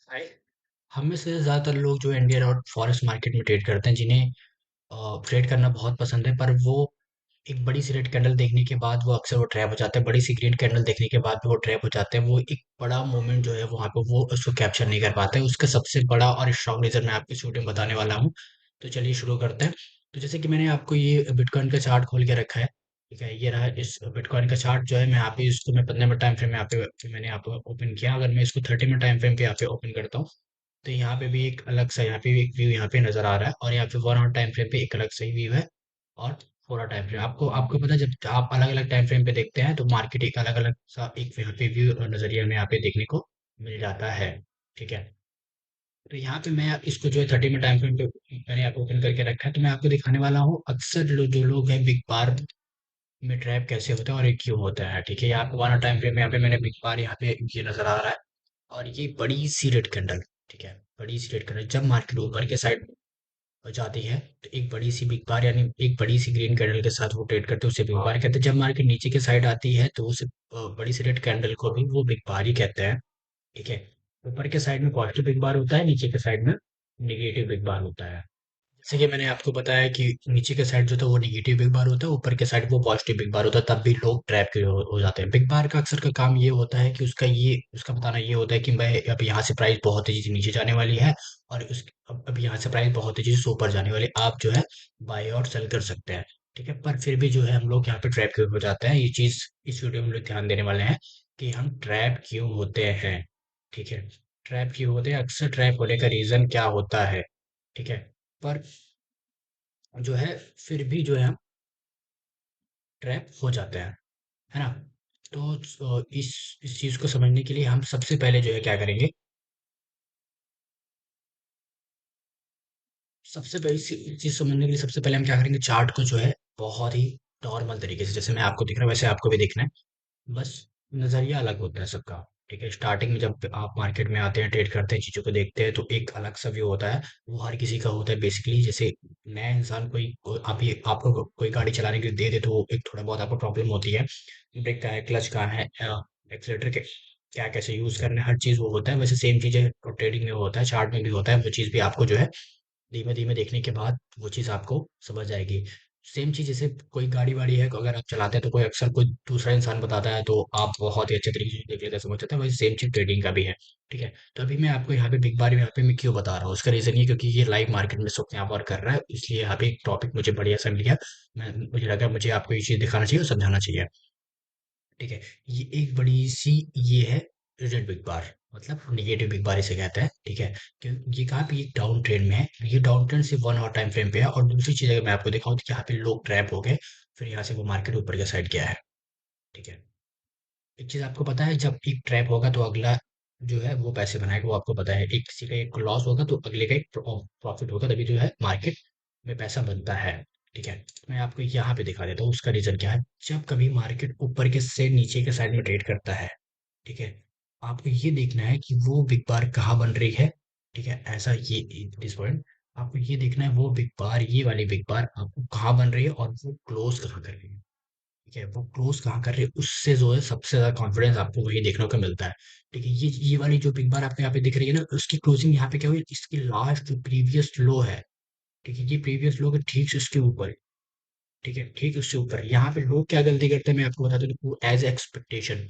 हाय। हम में से ज़्यादातर लोग जो इंडियन और फॉरेक्स मार्केट में ट्रेड करते हैं, जिन्हें ट्रेड करना बहुत पसंद है, पर वो एक बड़ी सी रेड कैंडल देखने के बाद वो अक्सर वो ट्रैप हो जाते हैं। बड़ी सी ग्रीन कैंडल देखने के बाद भी वो ट्रैप हो जाते हैं। वो एक बड़ा मोमेंट जो है वहाँ पे वो उसको कैप्चर नहीं कर पाते हैं। उसका सबसे बड़ा और स्ट्रॉन्ग रीज़न मैं आपको इस वीडियो में बताने वाला हूँ। तो चलिए शुरू करते हैं। तो जैसे कि मैंने आपको ये बिटकॉइन का चार्ट खोल के रखा है। ठीक है, ये रहा इस बिटकॉइन का चार्ट जो है। मैं यहाँ पे इसको मैं 15 मिनट टाइम फ्रेम में यहाँ पे मैंने यहाँ पे ओपन किया। अगर मैं इसको 30 मिनट टाइम फ्रेम पे यहाँ पे ओपन करता हूँ, तो यहाँ पे भी एक अलग सा यहाँ पे भी एक व्यू यहाँ पे नजर आ रहा है, और यहाँ पे 1 आवर टाइम फ्रेम पे एक अलग सा व्यू है। और 4 आवर टाइम फ्रेम, आपको आपको पता है, जब आप अलग अलग टाइम फ्रेम पे देखते हैं तो मार्केट एक अलग अलग सा एक यहाँ पे व्यू नजरिया में यहाँ पे देखने को मिल जाता है। ठीक है, तो यहाँ पे मैं इसको जो है 30 मिनट टाइम फ्रेम पे मैंने यहाँ पे ओपन करके रखा है। तो मैं आपको दिखाने वाला हूँ अक्सर जो लोग हैं बिग बार में ट्रैप कैसे होता है और ये क्यों होता है। ठीक है, यहाँ पे 1 आवर टाइम फ्रेम में यहाँ पे मैंने बिग बार यहाँ पे ये नजर आ रहा है, और ये बड़ी सी रेड कैंडल। ठीक है, बड़ी सी रेड कैंडल जब मार्केट ऊपर के साइड हो जाती है तो एक बड़ी सी बिग बार यानी एक बड़ी सी ग्रीन कैंडल के साथ वो ट्रेड करते हैं, उसे बिग बार कहते हैं। जब मार्केट नीचे के साइड आती है तो उस बड़ी सी रेड कैंडल को भी वो बिग बार ही कहते हैं। ठीक है, ऊपर के साइड में पॉजिटिव बिग बार होता है, नीचे के साइड में निगेटिव बिग बार होता है। जैसे कि मैंने आपको बताया कि नीचे के साइड जो था वो निगेटिव बिग बार होता है, ऊपर के साइड वो पॉजिटिव बिग बार होता है, तब भी लोग ट्रैप के हो जाते हैं। बिग बार का अक्सर का काम ये होता है कि उसका बताना ये होता है कि मैं अब यहाँ से प्राइस बहुत तेजी से नीचे जाने वाली है, और अब यहाँ से प्राइस बहुत तेजी से ऊपर जाने वाली है। आप जो है बाय और सेल कर सकते हैं। ठीक है, पर फिर भी जो है हम लोग यहाँ पे ट्रैप क्यों हो जाते हैं, ये चीज इस वीडियो में हम लोग ध्यान देने वाले हैं कि हम ट्रैप क्यों होते हैं। ठीक है, ट्रैप क्यों होते हैं, अक्सर ट्रैप होने का रीजन क्या होता है। ठीक है, पर जो है फिर भी जो है हम ट्रैप हो जाते हैं, है ना। तो इस चीज को समझने के लिए हम सबसे पहले जो है क्या करेंगे, सबसे पहले चीज समझने के लिए सबसे पहले हम क्या करेंगे, चार्ट को जो है बहुत ही नॉर्मल तरीके से, जैसे मैं आपको दिख रहा हूँ वैसे आपको भी देखना है। बस नजरिया अलग होता है सबका। ठीक है, स्टार्टिंग में जब आप मार्केट में आते हैं, ट्रेड करते हैं, चीजों को देखते हैं, तो एक अलग सा व्यू होता है। वो हर किसी का होता है बेसिकली। जैसे नया इंसान अभी आपको कोई गाड़ी चलाने के लिए दे दे तो वो एक थोड़ा बहुत आपको प्रॉब्लम होती है। ब्रेक कहाँ है, क्लच कहाँ है, एक्सीलेटर के क्या कैसे यूज करना है, हर चीज वो होता है। वैसे सेम चीज है ट्रेडिंग में होता है, चार्ट में भी होता है। वो चीज भी आपको जो है धीमे धीमे देखने के बाद वो चीज़ आपको समझ आएगी। सेम चीज़ जैसे कोई गाड़ी वाड़ी है, अगर आप चलाते हैं तो कोई अक्सर कोई दूसरा इंसान बताता है तो आप बहुत ही अच्छे तरीके से देख लेते हैं, समझ जाते हैं। वैसे सेम चीज़ ट्रेडिंग का भी है। ठीक है, तो अभी मैं आपको यहाँ पे बिग बार यहाँ पे मैं क्यों बता रहा हूँ, उसका रीज़न ये क्योंकि ये लाइव मार्केट में सब यहाँ पर कर रहा है, इसलिए यहाँ पे एक टॉपिक मुझे बढ़िया सा मिल गया। मुझे लगा मुझे आपको ये चीज़ दिखाना चाहिए और समझाना चाहिए। ठीक है, ये एक बड़ी सी ये है रिजल्ट बिग बार, मतलब निगेटिव बिग बार इसे कहते हैं। ठीक है, क्यों ये कहाँ पे एक डाउन ट्रेंड में है, ये डाउन ट्रेंड सिर्फ 1 आवर टाइम फ्रेम पे है। और दूसरी चीज अगर मैं आपको दिखाऊं तो यहाँ पे लोग ट्रैप हो गए, फिर यहाँ से वो मार्केट ऊपर के साइड गया है। ठीक है, एक चीज आपको पता है, जब एक ट्रैप होगा तो अगला जो है वो पैसे बनाएगा, वो आपको पता है। एक किसी का एक लॉस होगा तो अगले का एक प्रॉफिट होगा, तभी जो है मार्केट में पैसा बनता है। ठीक है, मैं आपको यहाँ पे दिखा देता हूँ उसका रीजन क्या है। जब कभी मार्केट ऊपर के से नीचे के साइड में ट्रेड करता है, ठीक है, आपको ये देखना है कि वो बिग बार कहाँ बन रही है। ठीक है, ऐसा ये दिस पॉइंट आपको ये देखना है, वो बिग बार ये वाली बिग बार आपको कहाँ बन रही है और वो क्लोज कहाँ कर रही है। ठीक है, वो क्लोज कहाँ कर रही है, उससे जो है सबसे ज्यादा कॉन्फिडेंस आपको वही देखने को मिलता है। ठीक है, ये वाली जो बिग बार आपको यहाँ पे दिख रही है ना, उसकी क्लोजिंग यहाँ पे क्या हुई, इसकी लास्ट जो प्रीवियस लो है। ठीक है, ये प्रीवियस लो के ठीक उसके ऊपर। ठीक है, ठीक उससे ऊपर यहाँ पे लोग क्या गलती करते हैं मैं आपको बता दूं, एज एक्सपेक्टेशन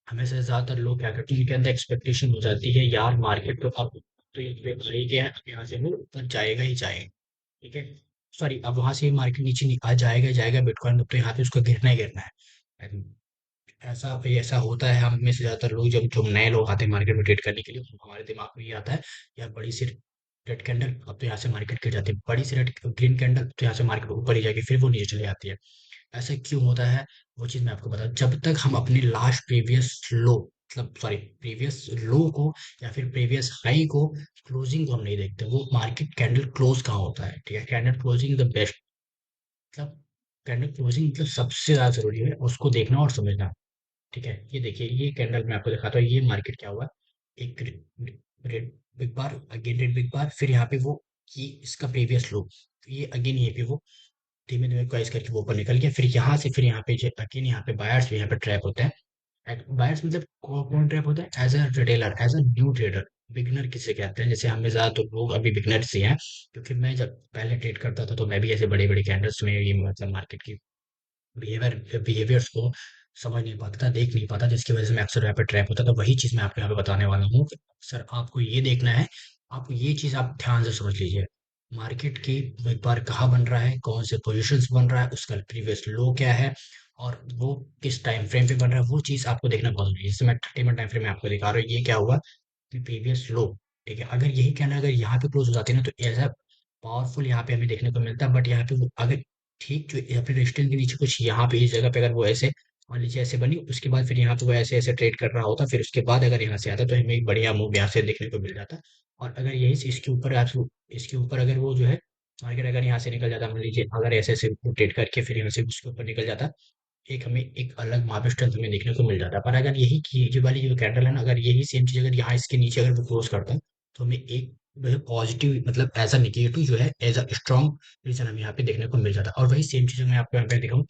हमेशा ज्यादातर लोग क्या करते हैं, इनके अंदर एक्सपेक्टेशन हो जाती है यार मार्केट तो अब तो ये बढ़ ही गया है, अब यहाँ से वो ऊपर जाएगा ही जाएगा। ठीक है, सॉरी, अब वहां से मार्केट नीचे नहीं आ जाएगा ही जाएगा बिटकॉइन, तो यहाँ पे उसको गिरना ही गिरना है। ऐसा होता है। हम में से ज्यादातर लोग जब नए लोग आते हैं मार्केट में ट्रेड करने के लिए, तो हमारे दिमाग में ये आता है यार बड़ी सी रेड कैंडल, अब तो यहाँ से मार्केट गिर जाती है, बड़ी सी रेड ग्रीन कैंडल तो यहाँ से मार्केट ऊपर ही जाएगी, फिर वो नीचे चली जाती है। ऐसा क्यों होता है, वो चीज़ मैं आपको बताऊँ। जब तक हम अपनी लास्ट प्रीवियस लो, मतलब सॉरी प्रीवियस लो को या फिर प्रीवियस हाई को, क्लोजिंग को हम नहीं देखते, वो मार्केट कैंडल क्लोज कहाँ होता है। ठीक है, कैंडल क्लोजिंग द बेस्ट, मतलब कैंडल क्लोजिंग मतलब सबसे ज़्यादा ज़रूरी है उसको देखना और समझना। ठीक है, ये देखिए ये कैंडल मैं आपको दिखाता हूँ, ये मार्केट क्या हुआ, एक रेड बिग बार, अगेन रेड बिग बार, फिर यहाँ पे वो ये इसका प्रीवियस लो, ये अगेन ये पे वो धीमे धीमे क्वाइस करके वो ऊपर निकल गया, फिर यहाँ से फिर यहाँ पे अगेन यहाँ पे बायर्स भी यहाँ पे ट्रैप होते हैं। बायर्स मतलब कौन ट्रैप होता है, as a retailer, as a new trader. Beginner किसे कहते हैं? जैसे हमें ज़्यादातर लोग अभी बिगनर्स ही हैं, क्योंकि मैं जब पहले ट्रेड करता था तो मैं भी ऐसे बड़े बड़े कैंडल्स में ये मतलब मार्केट की बिहेवियर्स को समझ नहीं पाता था, देख नहीं पाता, जिसकी वजह से मैं अक्सर यहाँ पे ट्रैप होता था। वही चीज़ मैं आपको यहाँ पे बताने वाला हूँ कि सर आपको ये देखना है, आपको ये चीज़ आप ध्यान से समझ लीजिए। मार्केट की एक बार कहाँ बन रहा है, कौन से पोजीशंस बन रहा है, उसका प्रीवियस लो क्या है, और वो किस टाइम फ्रेम पे बन रहा है, वो चीज़ आपको देखना बहुत जरूरी है। जैसे मैं 30 मिनट टाइम फ्रेम में आपको दिखा रहा हूँ, ये क्या हुआ कि प्रीवियस लो, ठीक है, अगर यही कैंडल अगर यहाँ पे क्लोज हो जाती है ना, तो ऐसा पावरफुल यहाँ पे हमें देखने को मिलता है। बट यहाँ पे वो अगर ठीक जो यहाँ पे रेजिस्टेंस के नीचे कुछ यहाँ पे इस जगह पे अगर वो ऐसे मान लीजिए ऐसे बनी, उसके बाद फिर यहाँ पे वो ऐसे ऐसे ट्रेड कर रहा होता, फिर उसके बाद अगर यहाँ से आता तो हमें एक बढ़िया मूव यहाँ से देखने को मिल जाता। और अगर यही से इसके ऊपर आप इसके ऊपर अगर वो जो है मार्केट अगर यहाँ से निकल जाता, मान लीजिए अगर ऐसे ऐसे ट्रेड करके फिर यहाँ से उसके ऊपर निकल जाता, एक हमें एक अलग मार्केट स्ट्रेंथ हमें देखने को मिल जाता है। पर अगर यही की ये वाली जो कैंडल है ना, अगर यही सेम चीज अगर यहाँ इसके नीचे अगर वो क्लोज करता है, तो हमें एक पॉजिटिव मतलब एज अ निगेटिव जो है एज अ स्ट्रॉन्ग रीजन हमें यहाँ पे देखने को मिल जाता है। और वही सेम चीज मैं आपको यहाँ पे दिखाऊं,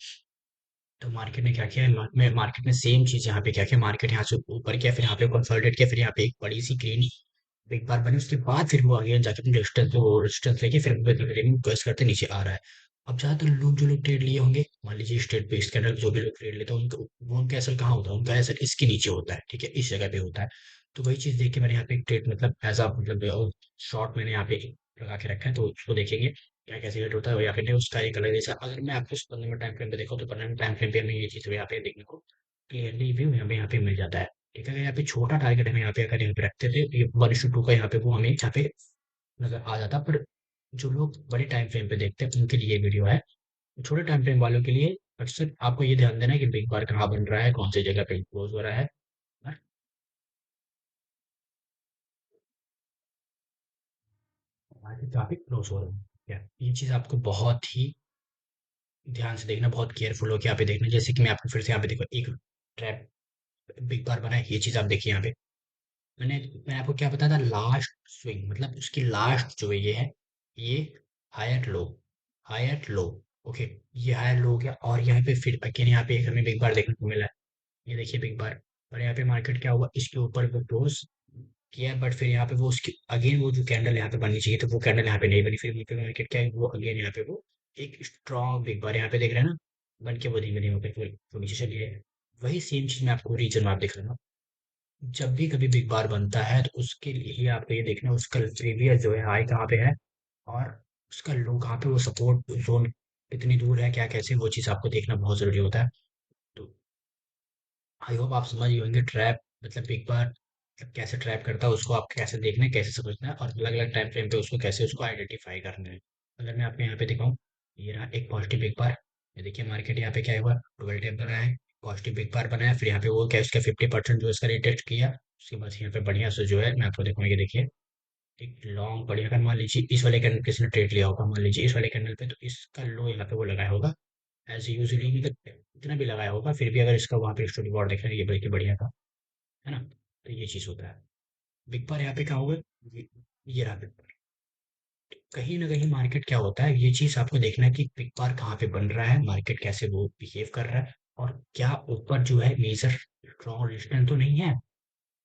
तो मार्केट ने क्या किया है, मार्केट ने सेम चीज यहाँ पे क्या किया, मार्केट यहाँ से ऊपर किया, फिर यहाँ पे कंसोलिडेट किया, फिर यहाँ पे एक बड़ी सी ग्रीन एक बार बनी, उसके बाद फिर वो अगेन जाके अपने रेजिस्टेंस लेके फिर रेवेन्यू क्रॉस करते नीचे आ रहा है। अब ज्यादातर लोग जो लोग ट्रेड लिए होंगे, मान लीजिए स्टेट पे इसके अंदर जो भी लोग ट्रेड लेते हैं उनका वो उनका एसएल कहाँ होता है, उनका एसएल इसके नीचे होता है, ठीक है, इस जगह पे होता है। तो वही चीज देख के मैंने यहाँ पे एक ट्रेड मतलब एज अ मतलब शॉर्ट मैंने यहाँ पे लगा के रखा है, तो उसको देखेंगे क्या कैसे रेट होता है, या फिर उसका एक अलग जैसा अगर मैं आपको 15 मिनट टाइम फ्रेम पे देखा तो 15 मिनट टाइम फ्रेम पे हमें ये चीज यहाँ पे देखने को क्लियरली व्यू हमें यहाँ पे मिल जाता है। ठीक है, अगर यहाँ पे छोटा टारगेट हमें यहाँ पे अगर यहाँ पे रखते थे, ये 1:2 का यहाँ पे वो हमें यहाँ पे नजर आ जाता। पर जो लोग बड़े टाइम फ्रेम पे देखते हैं उनके लिए वीडियो है, छोटे टाइम फ्रेम वालों के लिए अक्सर आपको ये ध्यान देना है कि बिग बार कहाँ बन रहा है, कौन सी जगह पे क्लोज हो रहा है। और आगे कहाँ पे क्लोज हो रहा है, क्या ये चीज आपको बहुत ही ध्यान से देखना, बहुत केयरफुल होकर यहाँ पे देखना। जैसे कि मैं आपको फिर से यहाँ पे देखो एक ट्रैप बिग बार बना है, ये चीज आप देखिए यहाँ पे। मैंने मैंने आपको क्या बताया था, लास्ट स्विंग मतलब उसकी लास्ट जो है ये है, ये higher low, higher low, okay, ये हायर लो हो गया। और यहाँ पे फिर अगेन यहाँ पे एक हमें बिग बार देखने को मिला है, ये देखिए बिग बार। और यहाँ पे मार्केट क्या हुआ, इसके ऊपर वो क्लोज किया, बट फिर यहाँ पे वो उसकी अगेन वो जो कैंडल यहाँ पे बननी चाहिए तो वो कैंडल यहाँ पे नहीं बनी, फिर मार्केट क्या है वो अगेन यहाँ पे वो एक स्ट्रॉन्ग बिग बार यहाँ पे देख रहे हैं ना, बन के वो धीमे धीमे करके वो नीचे चली है। वही सेम चीज मैं आपको रीजन में आप दिख रहा हूँ, जब भी कभी बिग बार बनता है तो उसके लिए आपको ये देखना है उसका प्रीवियस जो है हाई कहाँ पे है, और उसका लो कहाँ पे, वो सपोर्ट जोन कितनी दूर है, क्या कैसे, वो चीज़ आपको देखना बहुत ज़रूरी होता है। तो आई होप आप समझ गए होंगे ट्रैप मतलब एक बार मतलब कैसे ट्रैप करता है, उसको आपको कैसे देखना है, कैसे समझना है, और अलग अलग टाइम फ्रेम पे उसको कैसे उसको आइडेंटिफाई करना है। अगर मैं आपको यहाँ पे दिखाऊं, ये रहा एक पॉजिटिव बिग बार, ये देखिए मार्केट यहाँ पे क्या हुआ, 12 टेप बना है, पॉजिटिव बिग बार बनाया, फिर यहाँ पे वो क्या उसका 50% जो इसका रिटेस्ट किया, उसके बाद यहाँ पे बढ़िया से जो है मैं आपको दिखाऊंगा, ये देखिए एक लॉन्ग बढ़िया, अगर मान लीजिए इस वाले कैंडल किसी ने ट्रेड लिया होगा, मान लीजिए इस वाले कैंडल पे, तो इसका लो यहाँ पे वो लगाया होगा एज यूजली, मतलब इतना भी लगाया होगा, फिर भी अगर इसका वहां पे स्टोरी बोर्ड देख रहे हैं ये बल्कि बढ़िया था, है ना। तो ये चीज होता है। बिग बार यहाँ पे क्या होगा, ये, ये रहा बिग बार। कहीं ना कहीं मार्केट क्या होता है, ये चीज आपको देखना है कि बिग बार कहाँ पे बन रहा है, मार्केट कैसे वो बिहेव कर रहा है, और क्या ऊपर जो है मेजर स्ट्रॉन्ग रेजिस्टेंस तो नहीं है।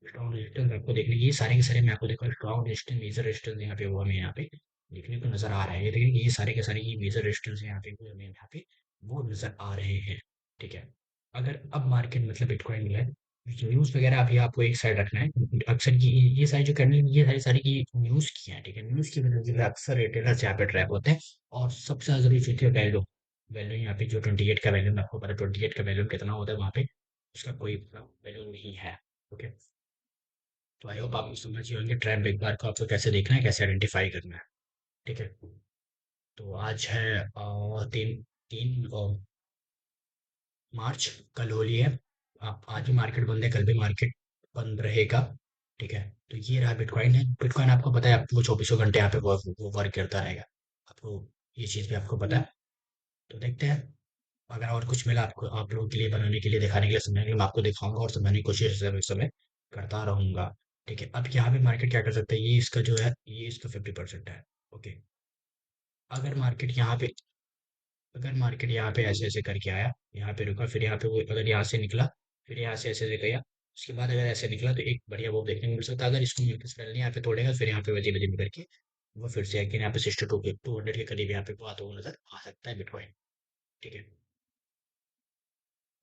स्ट्रॉन्ग रेजिस्टेंस आपको देखने, ये सारे के सारे मैं आपको देखो स्ट्रॉन्ग रेजिस्टेंस मेजर रेजिस्टेंस यहाँ पे वो हमें यहाँ पे देखने को नजर आ रहा है, ये देखिए ये सारे के सारे ये मेजर रेजिस्टेंस यहाँ पे वो हमें यहाँ पे वो नजर आ रहे हैं। ठीक है, अगर अब मार्केट मतलब बिटकॉइन में है, न्यूज वगैरह अभी आपको एक साइड रखना है। अक्सर ये सारी जो करनी ये सारी सारी की न्यूज की है, ठीक है, न्यूज की वजह से अक्सर रिटेलर्स यहाँ पे ट्रैप होते हैं। और सबसे ज्यादा जरूरी चीज है वैल्यू, वैल्यू यहाँ पे जो 28 का वैल्यू आपको पता है 28 का वैल्यू कितना होता है वहाँ पे, उसका कोई वैल्यू नहीं है। ओके, तो आई होप आप समझ गए होंगे ट्रैप बिग बार को आपको कैसे देखना है, कैसे आइडेंटिफाई करना है। ठीक है, तो आज है 3 मार्च, कल होली है। आप आज भी मार्केट बंद है, कल भी मार्केट बंद रहेगा। ठीक है, तो ये रहा बिटकॉइन है, बिटकॉइन आपको पता है आपको 2400 घंटे यहाँ पे वो वर्क करता रहेगा, आपको ये चीज़ भी आपको पता है। तो देखते हैं, अगर और कुछ मिला आपको आप लोगों के लिए बनाने के लिए दिखाने के लिए समझाने के लिए मैं आपको दिखाऊंगा और समझाने की कोशिश इस समय करता रहूंगा। ठीक है, अब यहाँ पे मार्केट क्या कर सकता है, ये इसका जो है ये इसका 50% है। ओके, अगर मार्केट यहाँ पे अगर मार्केट यहाँ पे ऐसे ऐसे करके आया, यहाँ पे रुका, फिर यहाँ पे वो अगर यहाँ से निकला, फिर यहाँ से ऐसे ऐसे गया, उसके बाद अगर ऐसे निकला तो एक बढ़िया वो देखने को मिल सकता है। अगर इसको नहीं यहाँ पे तोड़ेगा, फिर यहाँ पे वजीब वजीब करके वो फिर से अगेन यहाँ पे 62 के 200 के करीब यहाँ पे बात हो नजर आ सकता है बिटकॉइन। ठीक है।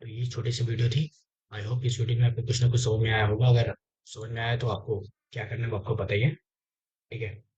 तो ये छोटी सी वीडियो थी। आई होप इस वीडियो में आपको कुछ ना कुछ समझ में आया होगा। अगर समझ में आया तो आपको क्या करना है वो आपको पता ही है। ठीक है।